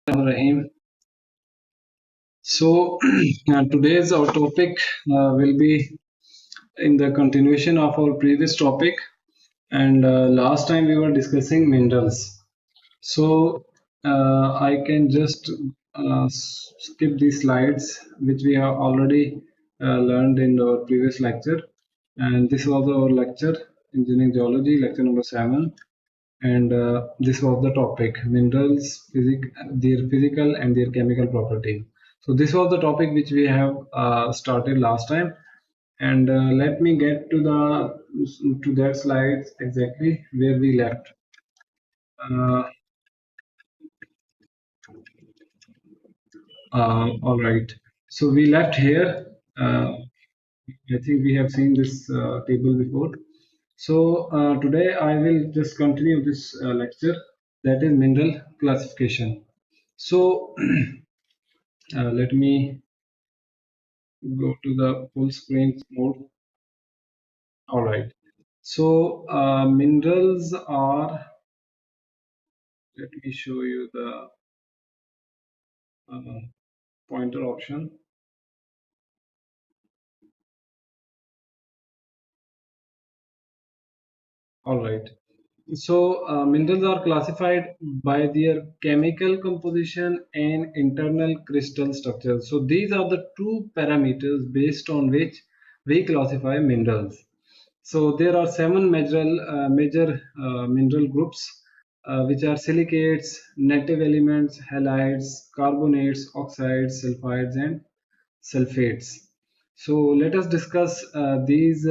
Rahim. So today's our topic will be in the continuation of our previous topic, and last time we were discussing minerals. So I can just skip these slides which we have already learned in our previous lecture, and this was our lecture engineering geology lecture number 7, and this was the topic minerals their physical and their chemical property. So this was the topic which we have started last time, and let me get to that slides exactly where we left. uh, all right, so we left here. uh, I think we have seen this table before. So today I will just continue this lecture, that is mineral classification. So let me go to the full screen mode. All right. So minerals are. Let me show you the uh, pointer option. All right. So minerals are classified by their chemical composition and internal crystal structure. So these are the two parameters based on which we classify minerals. So there are seven major mineral groups, which are silicates, native elements, halides, carbonates, oxides, sulfides, and sulfates. So let us discuss these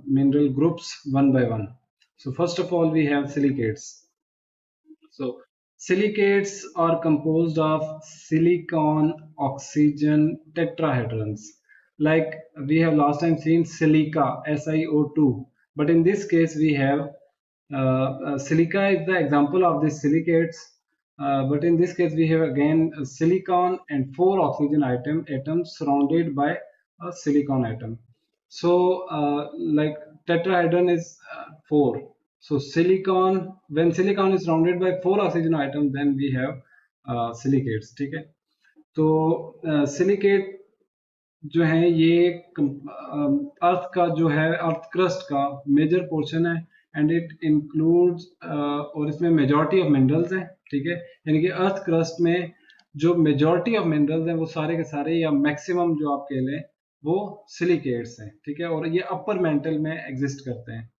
mineral groups one by one. So first of all, we have silicates. So silicates are composed of silicon oxygen tetrahedrons. Like we have last time seen silica, SiO2, but in this case we have silica is the example of these silicates. But in this case we have again a silicon and four oxygen atoms surrounded by a silicon atom. So like tetrahedron is four. So silicon, when silicon is surrounded by four oxygen atoms, then we have silicates. ठीक है? तो silicate जो है ये अर्थ का जो है earth crust का मेजर पोर्शन है, एंड इट इंक्लूड्स और इसमें मेजॉरिटी ऑफ मिनरल्स हैं. ठीक है, यानी कि अर्थ क्रस्ट में जो मेजॉरिटी ऑफ मिनरल्स हैं वो सारे के सारे या मैक्सिमम जो आप कह लें वो सिलिकेट्स हैं. ठीक है, और ये अपर मेंटल में एग्जिस्ट करते हैं.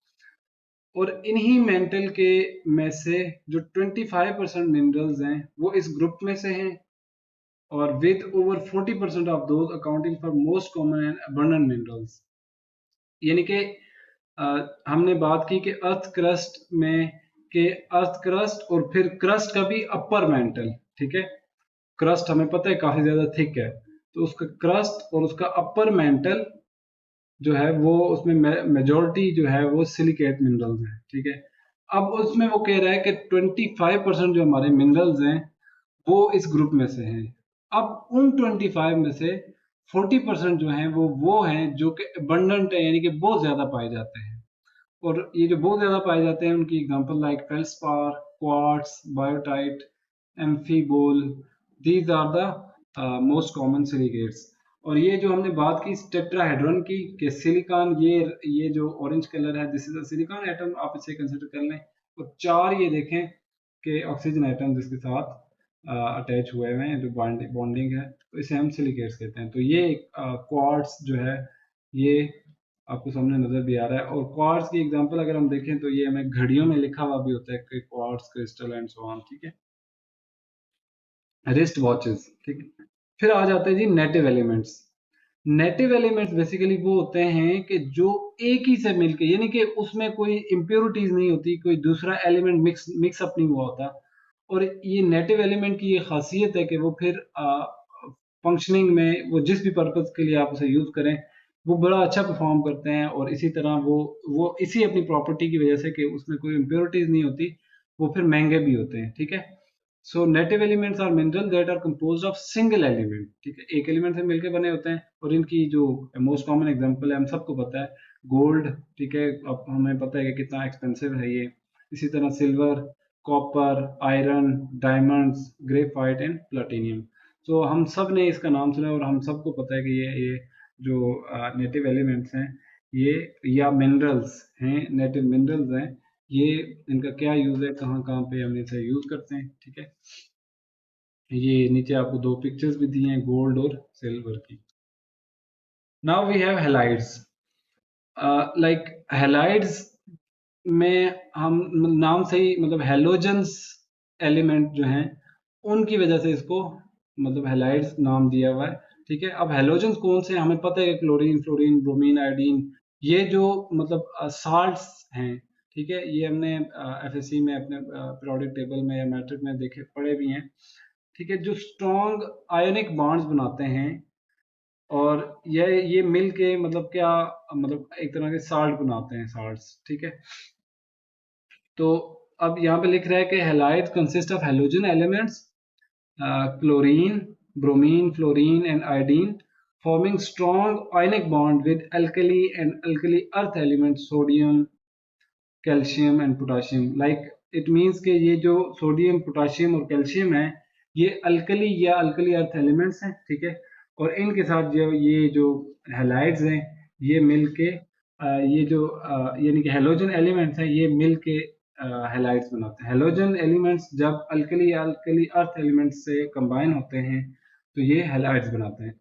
और इन्हीं मेंटल के में से जो 25% मिनरल्स हैं वो इस ग्रुप में से हैं, और with over 40% of those accounting for most common and abundant minerals. यानी कि हमने बात की कि अर्थ क्रस्ट में के अर्थ क्रस्ट और फिर क्रस्ट का भी अपर मेंटल. ठीक है, क्रस्ट हमें पता है काफी ज्यादा थिक है, तो उसका क्रस्ट और उसका अपर मेंटल जो है वो उसमें मेजोरिटी जो है वो सिलिकेट मिनरल्स हैं. ठीक है, अब उसमें वो कह रहा है कि 25% जो हमारे मिनरल्स हैं वो इस ग्रुप में से हैं. अब उन 25 में से 40% जो हैं वो हैं जो कि अबंडेंट है, यानी कि बहुत ज्यादा पाए जाते हैं. और ये जो बहुत ज्यादा पाए जाते हैं उनकी example like feldspar, quartz, biotite, amphibole, these are the most common silicates. और ये जो हमने बात की टेट्राहेड्रन की कि सिलिकॉन, ये जो ऑरेंज कलर है this is a silicon atom, आप इसे कंसिडर कर लें. और चार ये देखें कि ऑक्सीजन एटम जिसके साथ अटैच हुए हुए हैं, जो बॉन्डिंग है, तो इसे हम सिलिकेट्स कहते हैं. तो ये क्वार्ट्स जो है ये आपको सामने नजर भी आ रहा है. और क्वार्ट्स की एग्जांपल अगर हम देखें तो ये हमें घड़ियों में लिखा हुआ भी होता है कि quartz crystal and so on. ठीक है, रिस्ट वॉचेस. ठीक है, फिर आ जाते हैं जी native elements. Native elements basically वो होते हैं कि जो एक ही से मिलके, यानी कि उसमें कोई इम्प्योरिटीज नहीं होती, कोई दूसरा एलिमेंट मिक्स अप नहीं हुआ होता. और ये नेटिव एलिमेंट की ये खासियत है कि वो फिर फंक्शनिंग में वो जिस भी पर्पज के लिए आप उसे यूज करें वो बड़ा अच्छा परफॉर्म करते हैं. और इसी तरह वो इसी अपनी प्रॉपर्टी की वजह से कि उसमें कोई इम्प्योरिटीज नहीं होती, वो फिर महंगे भी होते हैं. ठीक है, so native elements are mineral that are composed of single element. ठीक है, एक एलिमेंट से मिलकर बने होते हैं. और इनकी जो मोस्ट कॉमन एग्जांपल है हम सबको पता है, गोल्ड. ठीक है, अब हमें पता है कि कितना एक्सपेंसिव है ये. इसी तरह silver, copper, iron, diamonds, graphite and platinum. तो हम सब ने इसका नाम सुना है और हम सबको पता है कि ये जो नेटिव एलिमेंट्स हैं ये या मिनरल्स हैं, नेटिव मिनरल्स हैं, ये इनका क्या यूज है, कहाँ कहाँ पे हम इसे यूज करते हैं। ठीक है, ये नीचे आपको दो पिक्चर्स भी दी हैं गोल्ड और सिल्वर की। Now we have halides. Like halides में हम नाम से ही मतलब हेलोजेंस एलिमेंट जो हैं उनकी वजह से इसको मतलब हैलाइड्स नाम दिया हुआ है। ठीक है, अब हेलोजेंस कौन से हैं? हमें पता है कि क्लोरीन, फ्लोरीन, ब्रोमीन, आयोडीन, ये जो मतलब साल्ट्स हैं। ठीक है, ये हमने एफएससी में अपने पीरियोडिक टेबल में या मैट्रिक में देखे पढ़े भी हैं। ठीक है, जो स्ट्रॉन्ग आयोनिक बॉन्ड्स बनाते हैं और ये मिल के मतलब क्या मतलब एक तरह के साल्ट बनाते हैं, साल्ट्स। ठीक है, तो अब यहाँ पे लिख रहा है कि halides consist of halogen elements chlorine, bromine, fluorine, and iodine, forming strong ionic bond with alkali and alkali earth elements sodium, calcium, and potassium. Like it means कि ये जो सोडियम, पोटाशियम और कैल्शियम है ये अल्कली या alkali earth elements हैं। ठीक है, और इनके साथ जो ये जो हैलाइड्स हैं ये मिलके ये जो यानी कि हैलोजन एलिमेंट्स हैं ये मिलके हैलाइड्स बनाते हैं। हैलोजन एलिमेंट्स जब अल्कली या अल्कली अर्थ एलिमेंट्स से कंबाइन होते हैं तो ये हैलाइड्स बनाते हैं।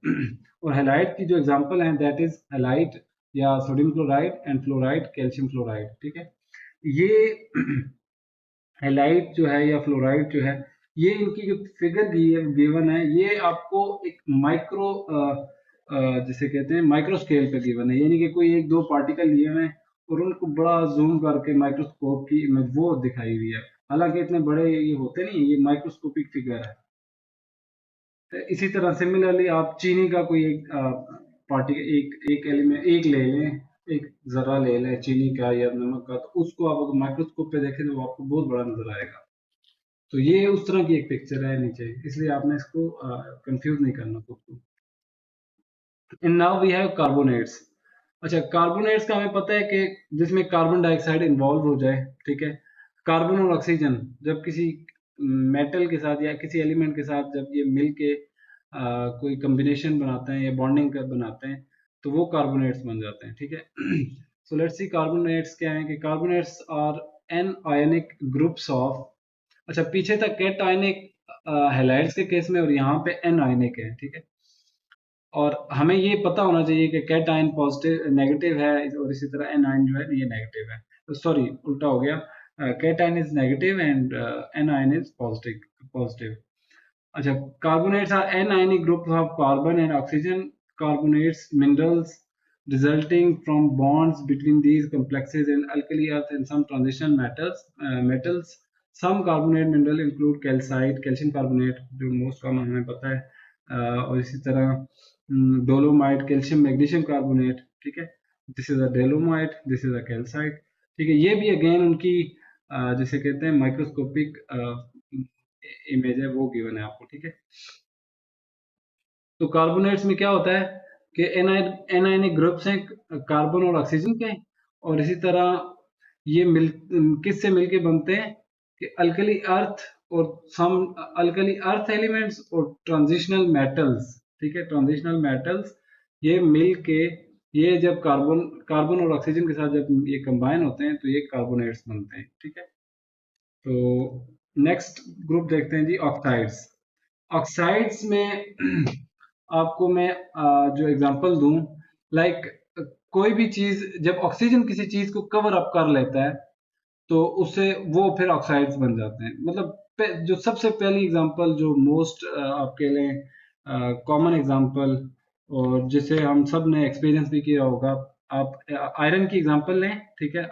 और हैलाइड की जो एग्जांपल है दैट इज हैलाइड या sodium chloride and fluoride, calcium fluoride. ठीक है, ये हैलाइड जो है या फ्लोराइड जो है ये इनकी जो फिगर गिवन है ये आपको एक माइक्रो जिसे कहते हैं माइक्रो स्केल पे गिवन है, यानी कि कोई एक दो पार्टिकल लिए हुए हैं और उनको बड़ा जूम करके माइक्रोस्कोप की इमेज वो दिखाई हुई है। हालांकि इतने बड़े ये होते नहीं, ये माइक्रोस्कोपिक फिगर है। तो इसी तरह सिमिलरली आप चीनी का कोई एक पार्टी एक एक एलिमेंट एक ले लें, एक जरा ले लें चीनी का या नमक का, तो उसको आप अगर माइक्रोस्कोप पे देखें तो वो आपको बहुत बड़ा नजर आएगा। तो ये उस तरह की एक पिक्चर है नीचे, इसलिए आपने इसको कंफ्यूज नहीं करना खुद को। And now we have carbonates. अच्छा, कार्बोनेट्स का हमें पता है कि जिसमें कार्बन डाइऑक्साइड इन्वॉल्व हो जाए। ठीक है, कार्बन और ऑक्सीजन जब किसी मेटल के साथ या किसी एलिमेंट के साथ जब ये मिल के कोई कम्बिनेशन बनाते हैं या बॉन्डिंग कर बनाते हैं तो वो कार्बोनेट्स बन जाते हैं। ठीक है, सो लेट्स सी कार्बोनेट्स क्या है कि carbonates are N anionic groups of, अच्छा पीछे तक कैट आयनिक हैलाइड्स के केस में और यहाँ पे एन आयनिक है। ठीक है, और हमें ये पता होना चाहिए कि कैट आयन पॉजिटिव नेगेटिव है और इसी तरह एन आयन जो है ये नेगेटिव है। तो सॉरी उल्टा हो गया, cation is negative and anion is positive positive. अच्छा, carbonates are an ionic group of carbon and oxygen carbonates minerals resulting from bonds between these complexes in alkali earth and some transitional metals. Some carbonate mineral include calcite, calcium carbonate जो most common हमें पता है, और इसी तरह dolomite, calcium magnesium carbonate. ठीक है, this is a dolomite, this is a calcite. ठीक है, ये भी अगेन उनकी जिसे कहते हैं माइक्रोस्कोपिक इमेज है वो गिवन है आपको। ठीक है, तो कार्बोनेट्स में क्या होता है कि एनायनिक ग्रुप्स हैं कार्बन और ऑक्सीजन के, और इसी तरह ये मिल किससे मिलके बनते हैं कि अल्कली अर्थ और सम अल्कली अर्थ एलिमेंट्स और ट्रांजिशनल मेटल्स। ठीक है, ट्रांजिशनल मेटल्स ये मिल के ये जब कार्बन कार्बन और ऑक्सीजन के साथ जब ये कंबाइन होते हैं तो ये कार्बोनेट्स बनते हैं। ठीक है, तो नेक्स्ट ग्रुप देखते हैं जी, ऑक्साइड्स। ऑक्साइड्स में आपको मैं जो एग्जांपल दूं, लाइक कोई भी चीज जब ऑक्सीजन किसी चीज को कवर अप कर लेता है तो उससे वो फिर ऑक्साइड्स बन जाते हैं। मतलब जो सबसे पहली एग्जांपल जो मोस्ट आपके लिए कॉमन एग्जांपल और जिसे हम सब ने एक्सपीरियंस भी किया होगा, आप आयरन की एग्जांपल लें। ठीक है,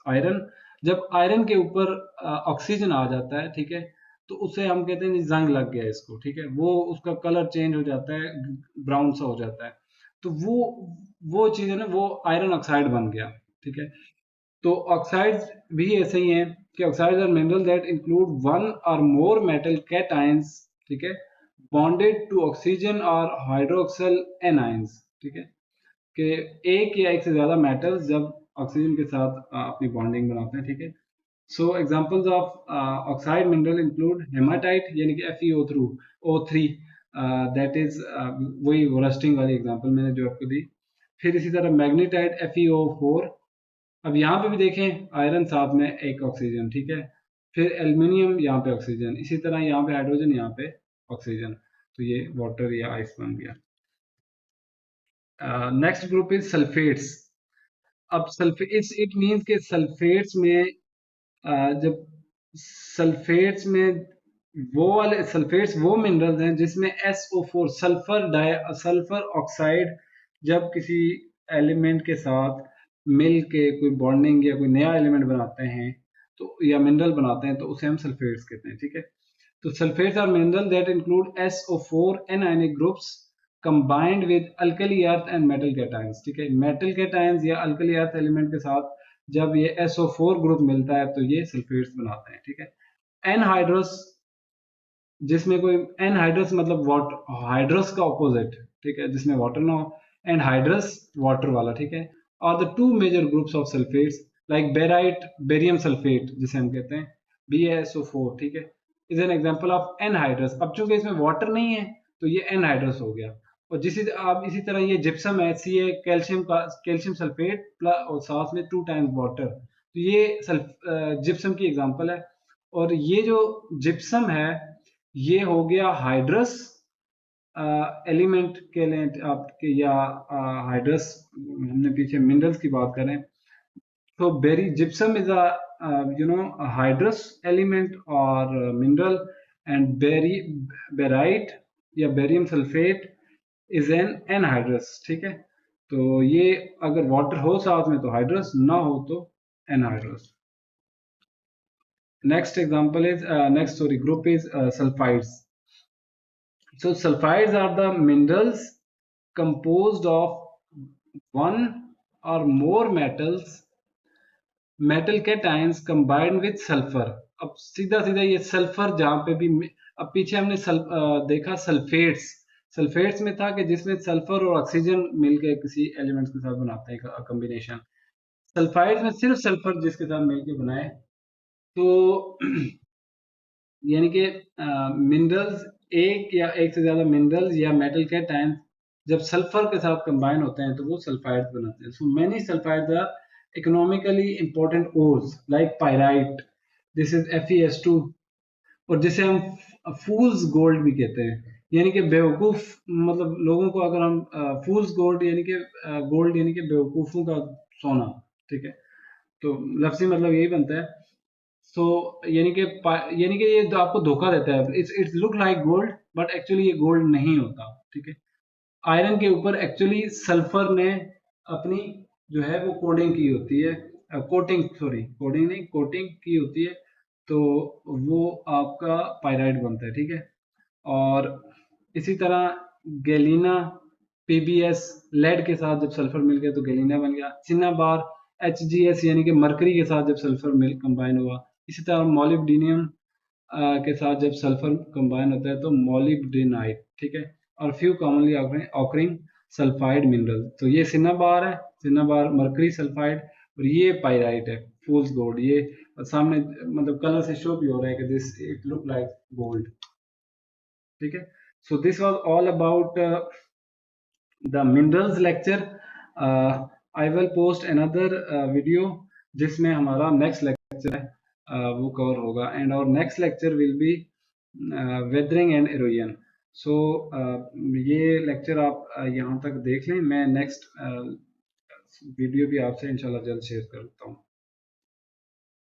आयरन जब आयरन के ऊपर ऑक्सीजन आ जाता है, ठीक है, तो उसे हम कहते हैं जी जंग लग गया इसको। ठीक है, वो उसका कलर चेंज हो जाता है, ब्राउन सा हो जाता है, तो वो चीज है ना, वो आयरन ऑक्साइड बन गया। ठीक है, तो ऑक्साइड्स भी ऐसे ही हैं कि oxides are mineral that include one or more metal cations. ठीक है, बॉन्डेड टू ऑक्सीजन और हाइड्रोक्सिल एनायंस। ठीक है, कि एक या एक से ज्यादा मेटल्स जब ऑक्सीजन के साथ अपनी बॉन्डिंग बनाते हैं। ठीक है, so examples of oxide mineral include hematite यानी कि FeO3 दैट इज वही रस्टिंग वाली एग्जांपल मैंने जो आपको दी। फिर इसी तरह मैग्नेटाइट FeO4। अब यहाँ पे भी देखें आयरन साथ में एक ऑक्सीजन, ठीक है। फिर एल्युमिनियम यहाँ पे ऑक्सीजन, इसी तरह यहाँ पे हाइड्रोजन, यहाँ पे ऑक्सीजन, तो ये वाटर या आइस बन गया। Next group is sulphates. अब सल्फेट्स इट मींस के सल्फेट्स में जब सल्फेट्स में वो वाले सल्फेट्स वो मिनरल्स हैं जिसमें SO4 सल्फर ऑक्साइड जब किसी एलिमेंट के साथ मिल के कोई बॉन्डिंग या कोई नया एलिमेंट बनाते हैं तो या मिनरल बनाते हैं तो उसे हम सल्फेट्स कहते हैं, ठीक है। तो sulfates are mineral that include SO4 anionic groups combined with alkali earth and metal cations, ठीक है। metal cations या alkali earth element के साथ जब ये SO4 ग्रुप मिलता है तो ये सल्फेट्स बनाते हैं, ठीक है। एनहाइड्रस जिसमें कोई एनहाइड्रस मतलब वाटर, हाइड्रस का ऑपोजिट, ठीक है, जिसमें वाटर ना हो, एनहाइड्रस वाटर वाला, ठीक है। और the two major groups of sulphates like barite barium sulphate जिसे हम कहते हैं BaSO4, ठीक है, is an example of anhydrous. अब चूंकि इसमें वाटर नहीं है तो ये एनहाइड्रस हो गया। और अब इसी तरह ये जिप्सम है Ca कैल्शियम सल्फेट प्लस और साथ में 2 टाइम्स वाटर, तो ये जिप्सम की एग्जांपल है। और ये जो जिप्सम है ये हो गया हाइड्रस एलिमेंट के लिए आपके, या हाइड्रस हमने पीछे मिनरल्स की बात करें तो gypsum is a hydrous element or mineral, and barite या barium sulphate is an anhydrous, ठीक है। तो ये अगर वाटर हो साथ में तो हाइड्रस, ना हो तो anhydrous. Next group is sulfides. So sulfides are the minerals composed of one or more metal cations combined with sulfur. अब सीधा सीधा ये सल्फर जहाँ पे भी अब पीछे हमने देखा सल्फेट्स में था कि जिसमें सल्फर और ऑक्सीजन मिलके किसी एलिमेंट्स के साथ बनाते हैं कॉम्बिनेशन। सल्फाइड्स में सिर्फ सल्फर जिसके साथ मिलके बनाए, तो यानी कि मिनरल्स एक या एक से ज्यादा मिनरल्स या मेटल कैटायंस जब सल्फर के साथ कंबाइन होते हैं तो वो सल्फाइड्स बनाते हैं। So many sulphides are economically important ores like pyrite, this is FeS2, और जिसे हम फूल्स गोल्ड भी कहते हैं, यानी कि बेवकूफ, मतलब लोगों को अगर हम फूल्स गोल्ड यानी कि बेवकूफों का सोना, ठीक है, तो लफ्जी मतलब यही बनता है। सो यानी कि ये तो आपको धोखा देता है, it's look like gold but actually ये गोल्ड नहीं होता, ठीक है। आयरन के ऊपर एक्चुअली सल्फर ने अपनी जो है वो कोडिंग की होती है, कोटिंग की होती है, तो वो आपका पायराइट बनता है, ठीक है। और इसी तरह गैलीना PbS लेड के साथ जब सल्फर मिल गया तो गैलीना बन गया। सिनाबार HgS यानी कि मरकरी के साथ जब सल्फर मिल कंबाइन हुआ। इसी तरह मोलिब्डेनम के साथ जब सल्फर कंबाइन होता है तो मोलिब्डेनाइट, ठीक है। और few commonly occurring sulphide mineral, तो ये सिनाबार है, सिनाबार मरकरी सल्फाइड, और ये पायराइट है फूल्स गोल्ड। ये सामने मतलब कलर से शो भी हो रहा है कि this it look like gold, ठीक है। So this was all about the minerals lecture. I will post another video जिसमें हमारा नेक्स्ट लेक्चर है वो कवर होगा, एंड और next lecture will be weathering and erosion. So ये लेक्चर आप यहाँ तक देख लें, मैं नेक्स्ट वीडियो भी आपसे इंशाल्लाह जल्द शेयर करता हूँ।